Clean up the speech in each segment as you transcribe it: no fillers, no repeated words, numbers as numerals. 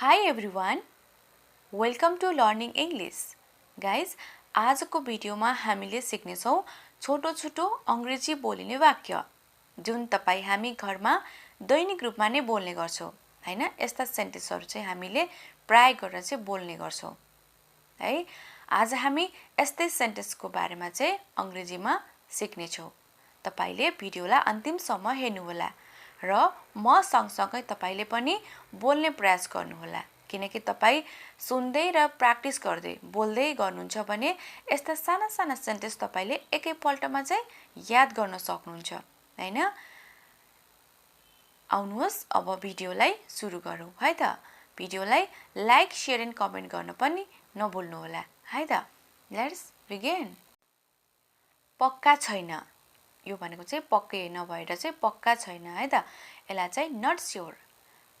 Hi everyone, welcome to Learning English. Guys, आजको भिडियोमा हामीले सिक्नेछौँ छोटो छोटो अंग्रेजी बोलिने वाक्य जुन तपाई हामी घरमा दैनिक रूपमा नै बोल्ने गर्छौं हैन। यस्ता सेन्टेन्सहरु चाहिँ हामीले प्राय गरेर चाहिँ बोल्ने गर्छौं है। आज हामी यस्तै सेन्टेन्सको बारेमा चाहिँ अंग्रेजीमा सिक्ने छौं। तपाईले भिडियोलाई अन्तिमसम्म हेर्नु होला र म सँगसँगै तपाईले पनि बोल्ने प्रयास गर्नुहोला किनकि तपाई सुन्दै र प्र्याक्टिस गर्दै बोल्दै गर्नुहुन्छ भने यस्ता साना साना सेन्टेन्स तपाईले एकै पल्टमा चाहिँ याद गर्न सक्नुहुन्छ हैन। आउनुहोस् अब भिडियोलाई सुरु गरौँ है त। भिडियोलाई लाइक शेयर एन्ड कमेन्ट गर्न पनि नभुल्नु होला है त। Let's begin. पक्का छैन, यो भनेको चाहिँ पक्कै नभएर चाहिँ पक्का छैन है त। यसलाई चाहिँ नट स्योर,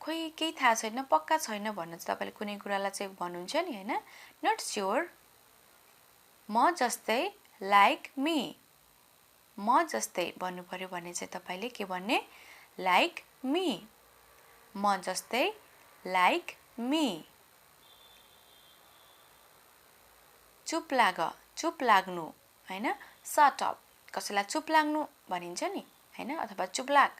खोइ केही थाहा छैन, पक्का छैन भन्न चाहिँ तपाईले कुनै कुरालाई चाहिँ भन्नुहुन्छ नि हैन। Not sure. म जस्तै लाइक मी, म जस्तै भन्नु पर्यो भने चाहिँ तपाईले के भन्ने, लाइक मी। म जस्तै लाइक मी। चुप लाग, चुप लाग्नु हैन। शट अप, कसैलाई चुप लाग्नु भनिन्छ नि हैन, अथवा चुप लाग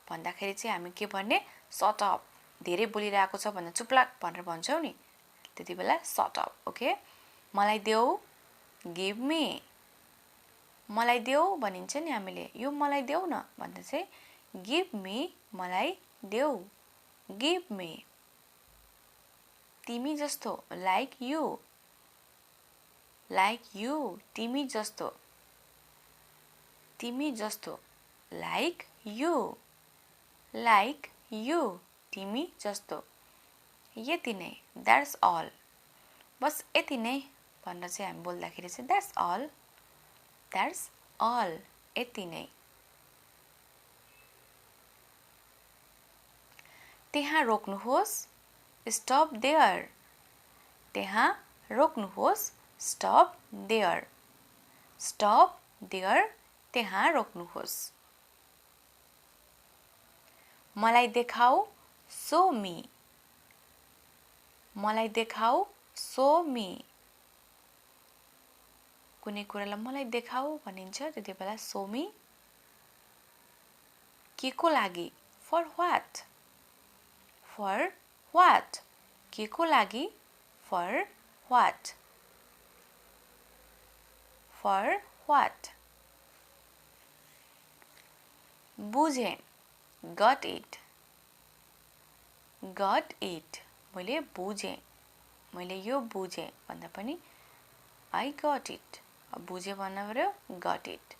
भन्दाखेरि चाहिँ हामी के भन्ने, शट अप। धेरै बोलिरहेको छ भन्दा चुप लाग भनेर भन्छौ नि, त्यतिबेला शट अप। ओके। मलाई देऊ, गिभ मी। मलाई देऊ भनिन्छ नि हामीले, यो मलाई देऊ न भन्दा चाहिँ गिभ मी, मलाई देऊ, गिभ मी। तिमी जस्तो, लाइक यू, लाइक यू, तिमी जस्तो, तिमी जस्तो, लाइक यू, लाइक यू, तिमी जस्तो। यति नै, द्याट्स अल। बस यति नै भनेर चाहिँ हामी बोल्दाखेरि चाहिँ द्याट्स अल, द्याट्स अल, यति नै। त्यहाँ रोक्नुहोस्, स्टप देयर, त्यहाँ रोक्नुहोस्, स्टप देयर, स्टप देयर, त्यहाँ रोक्नुहोस्। मलाई देखाऊ, सो मी, मलाई देखाऊ, सो मी। कुनै कुरालाई मलाई देखाऊ भनिन्छ त्यतिबेला सो मी। केको लागि, फर व्हाट, फर व्हाट, केको लागि, फर व्हाट, फर व्हाट। बुझेँ, गट इट, गट इट, मैले बुझेँ, मैले यो बुझेँ भन्दा पनि आई गट इट। बुझेँ भन्नु पर्यो, गट इट।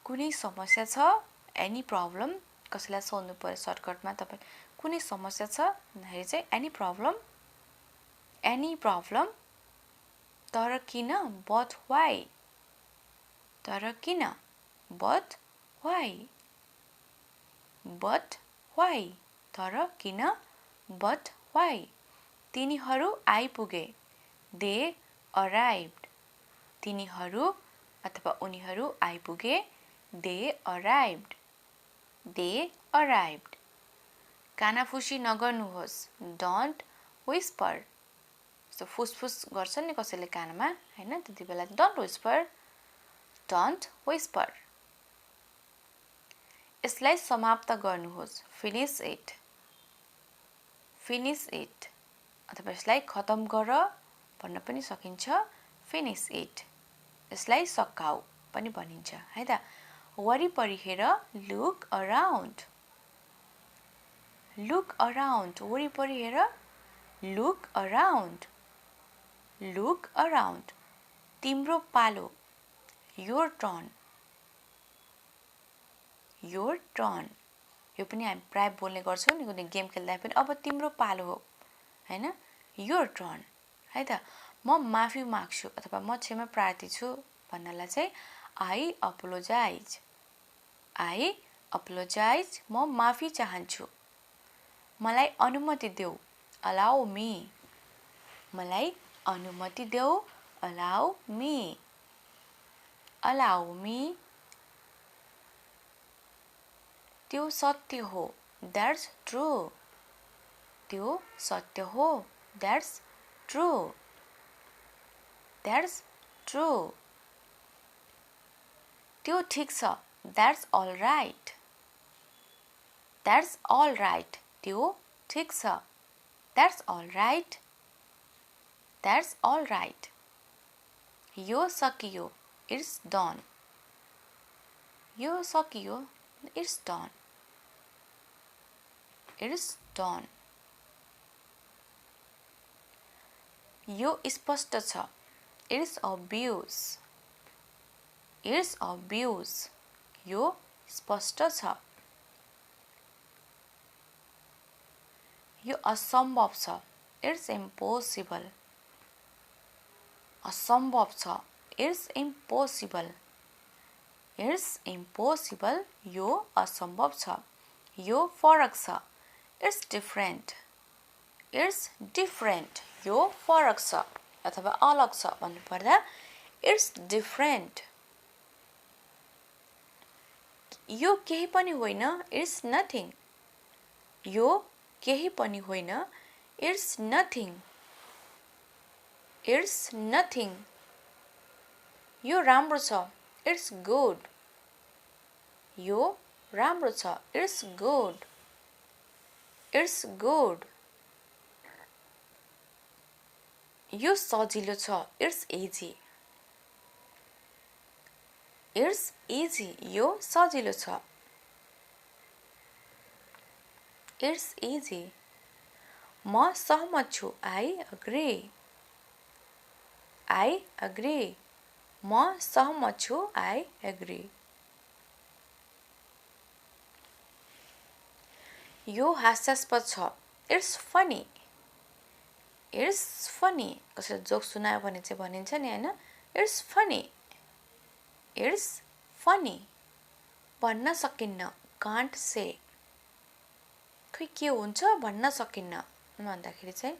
कुनै समस्या छ, एनी प्रब्लम, कसैलाई सोध्नु पर्यो सर्टकटमा तपाईँ कुनै समस्या छ भन्दाखेरि चाहिँ एनी प्रब्लम, एनी प्रब्लम। तर किन, बट व्हाई, तर किन, बट व्हाई, बट व्हाई, तर किन, बट व्हाई। तिनीहरू आइपुगे, दे अराइभ्ड, तिनीहरू अथवा उनीहरू आइपुगे, दे अराइभ्ड, दे अराइभ्ड। कानाफुसी नगर्नुहोस्, डोन्ट व्हिस्पर, सो फुसफुस गर्छ नि कसैले कानमा हैन, त्यतिबेला डोन्ट व्हिस्पर, डोन्ट व्हिस्पर। यसलाई समाप्त गर्नुहोस्, फिनिश इट, फिनिश इट, अथवा यसलाई खतम गर भन्न पनि सकिन्छ, फिनिश इट। यसलाई सकाऊ पनि भनिन्छ है त। वरिपरि हेर, लुक अराउन्ड, लुक अराउन्ड, वरिपरि हेर, लुक अराउन्ड, लुक अराउन्ड। तिम्रो पालो, योर टर्न, योर टर्न, यो पनि हामी प्राय बोल्ने गर्छौं नि कुनै गेम खेल्दा पनि, अब तिम्रो पालो हो हैन, योर टर्न है त। म माफी माग्छु अथवा म क्षमा प्रार्थी छु भन्नलाई चाहिँ आई अपोलोजाइज, आई अपोलोजाइज, म माफी चाहन्छु। मलाई अनुमति देऊ, अलाउ मी, मलाई अनुमति देऊ, अलाउ मी, अलाउ मी। त्यो सत्य हो, द्याट्स ट्रू, त्यो सत्य हो. That's true. That's true. त्यो ठिक छ. That's all right. That's all right. त्यो ठिक छ. That's all right. That's all right. यो सकियो. It's done. यो सकियो. It's done. It's done. यो स्पष्ट छ. It's obvious. It's obvious. यो स्पष्ट छ. यो असम्भव छ. It's impossible. असम्भव छ. It's impossible. It's impossible. यो असम्भव छ. यो फरक छ. It's different. It's different. यो फरक छ अथवा अलग छ भन्नु पर्दा It's different. यो केही पनि होइन. It's nothing. यो केही पनि होइन. It's nothing. It's nothing. यो राम्रो छ. It's good. यो राम्रो छ. It's good. It's good. यो सजिलो छ. It's easy. It's easy. यो सजिलो छ. It's easy. म सहमत छु. I agree. I agree. म सहमत छु. I agree. यो हास्यास्पद छ. It's funny. It's funny. कसैले जोक सुनायो भने चाहिँ भनिन्छ नि हैन. It's funny. It's funny. भन्न सकिन्न. Can't say. खै के हुन्छ भन्न सकिन्न भन्दाखेरि चाहिँ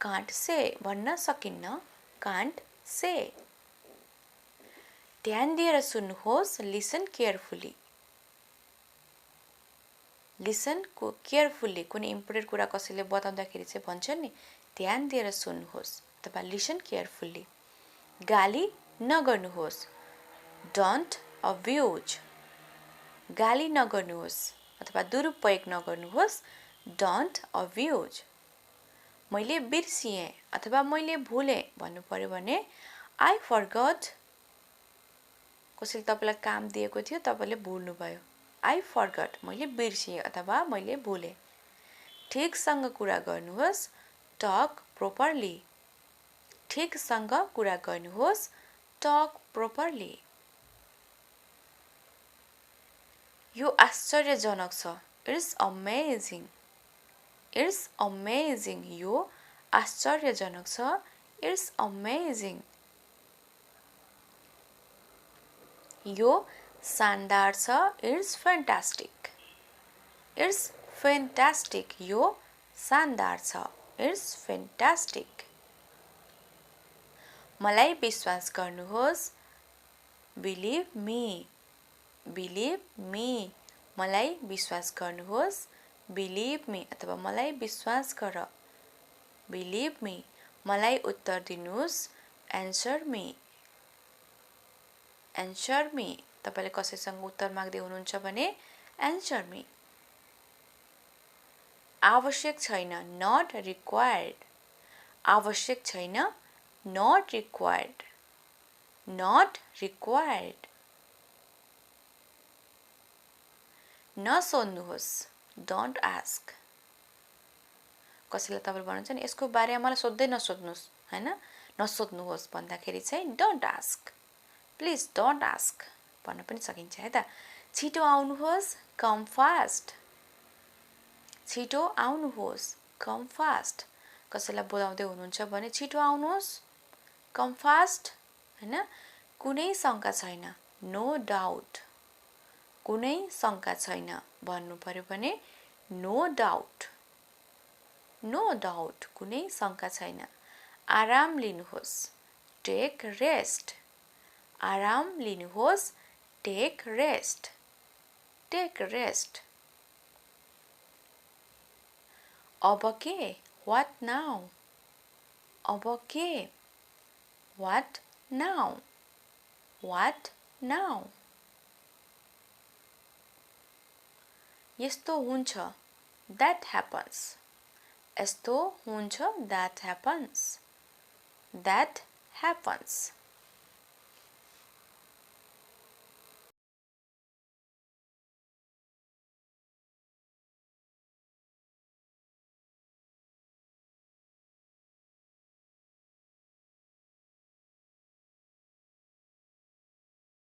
can't say भन्न सकिन्न. Can't say. ध्यान दिएर सुन्नुहोस्. Listen carefully. Listen carefully. कुनै इम्पोर्टेन्ट कुरा कसैले बताउँदाखेरि चाहिँ भन्छ नि ध्यान दिएर सुन्नुहोस् अथवा listen carefully. गाली नगर्नुहोस्. Don't abuse. गाली नगर्नुहोस् अथवा दुरुपयोग नगर्नुहोस्. Don't abuse. मैले बिर्सिएँ अथवा मैले भुलेँ भन्नु पर्यो भने I forgot. कसैले तपाईलाई काम दिएको थियो तपाईले भुल्नु भयो. I forgot. मैले बिर्सिएँ अथवा मैले भुलेँ. ठिकसँग कुरा गर्नुहोस्. Talk properly. ठिकसँग कुरा गर्नुहोस्. Talk properly. यो आश्चर्यजनक छ. It's amazing. It's amazing. यो आश्चर्यजनक छ. It's amazing. यो शानदार छ. It's fantastic. It's fantastic. यो शानदार छ. It's fantastic. मलाई विश्वास गर्नुहोस्. Believe me. Believe me. मलाई विश्वास गर्नुहोस्. Believe me अथवा मलाई विश्वास गर. Believe me. मलाई उत्तर दिनुहोस्. Answer me. Answer me. तपाईले कसैसँग उत्तर माग्दै हुनुहुन्छ भने answer me. आवश्यक छैन. Not required. आवश्यक छैन. Not required. Not required. नसोध्नुहोस्. Don't ask. कसैले तपाईले भन्नुहुन्छ नि यसको बारेमा मलाई सोध्दै नसोध्नुस् हैन. नसोध्नुहोस् भन्दाखेरि चाहिँ don't ask. Please don't ask भन्न पनि सकिन्छ है त. छिटो आउनुहोस्. Come fast. छिटो आउनुहोस्. Come fast. कसैलाई बोलाउँदै हुनुहुन्छ भने छिटो आउनुहोस्. Come fast. हैन. कुनै शंका छैन. No doubt. कुनै शंका छैन भन्नु पर्यो भने no doubt. No doubt. कुनै शंका छैन. आराम लिनुहोस्. Take rest. आराम लिनुहोस्. Take rest. Take rest. अब के? What now? अब के? What now? What now? यस्तो हुन्छ. That happens. यस्तो हुन्छ. That happens. That happens.